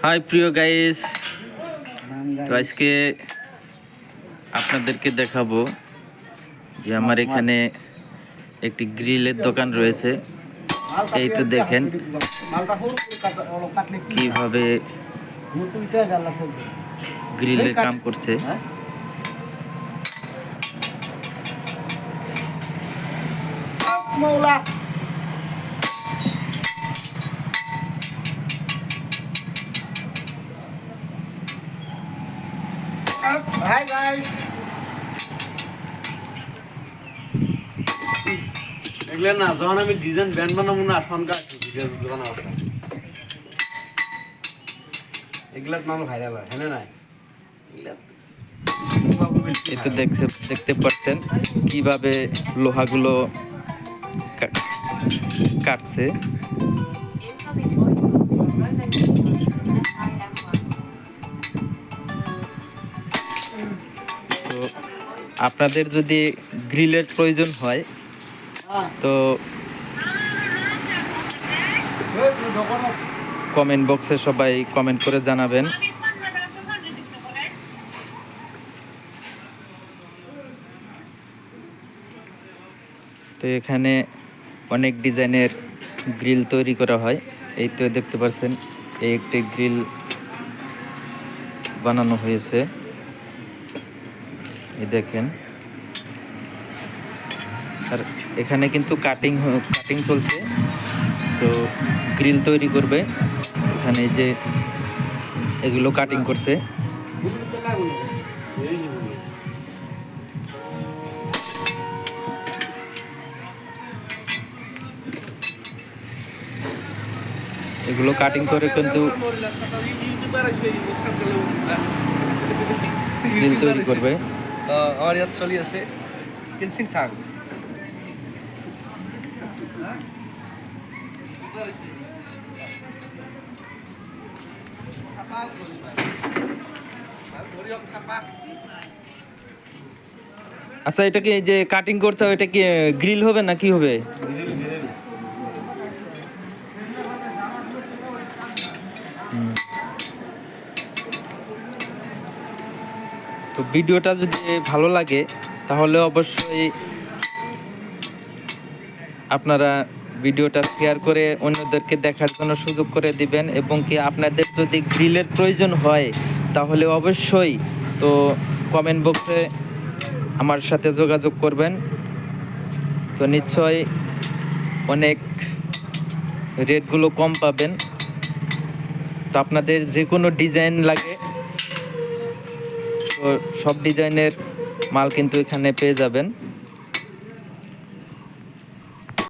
High প্রিয় guys, তো আজকে আপনাদেরকে দেখাবো যে আমার এখানে একটি গ্রিলের দোকান রয়েছে। এই তো দেখেন কিভাবে গ্রিলের কাম করছে। Hi guys. এগুলো না যখন আমি ডিজাইন ব্যান্ড বানাবো না সনকার বানাবো এগুলা নাম ভাইরাল হয় হ্যাঁ নাই এতে দেখতে পাচ্ছেন কিভাবে লোহাগুলো কাটছে। তো আপনাদের যদি গ্রিলের প্রয়োজন হয় তো কমেন্ট বক্সে সবাই কমেন্ট করে জানাবেন। তো এখানে অনেক ডিজাইনের গ্রিল তৈরি করা হয়। এই তো দেখতে পাচ্ছেন এই একটি গ্রিল বানানো হয়েছে, এই দেখেন। আর এখানে কিন্তু কাটিং চলছে, তো গ্রিল তৈরি করবে। এখানে যে এগুলো কাটিং করছে, এগুলো কাটিং করে কিন্তু গ্রিল তৈরি করবে। আমার ইয়াত চলি আছে কিনসিং থাক আচ্ছা, এটা কি যে কাটিং করছে এটা কি গ্রিল হবে না কি হবে? তো ভিডিওটা যদি ভালো লাগে তাহলে অবশ্যই আপনারা ভিডিওটা শেয়ার করে অন্যদেরকে দেখার জন্য সুযোগ করে দিবেন, এবং কি আপনাদের যদি গ্রিলের প্রয়োজন হয় তাহলে অবশ্যই তো কমেন্ট বক্সে আমার সাথে যোগাযোগ করবেন। তো নিশ্চয় অনেক রেটগুলো কম পাবেন। তো আপনাদের যে কোনো ডিজাইন লাগে তো সব ডিজাইনের মাল কিন্তু এখানে পেয়ে যাবেন।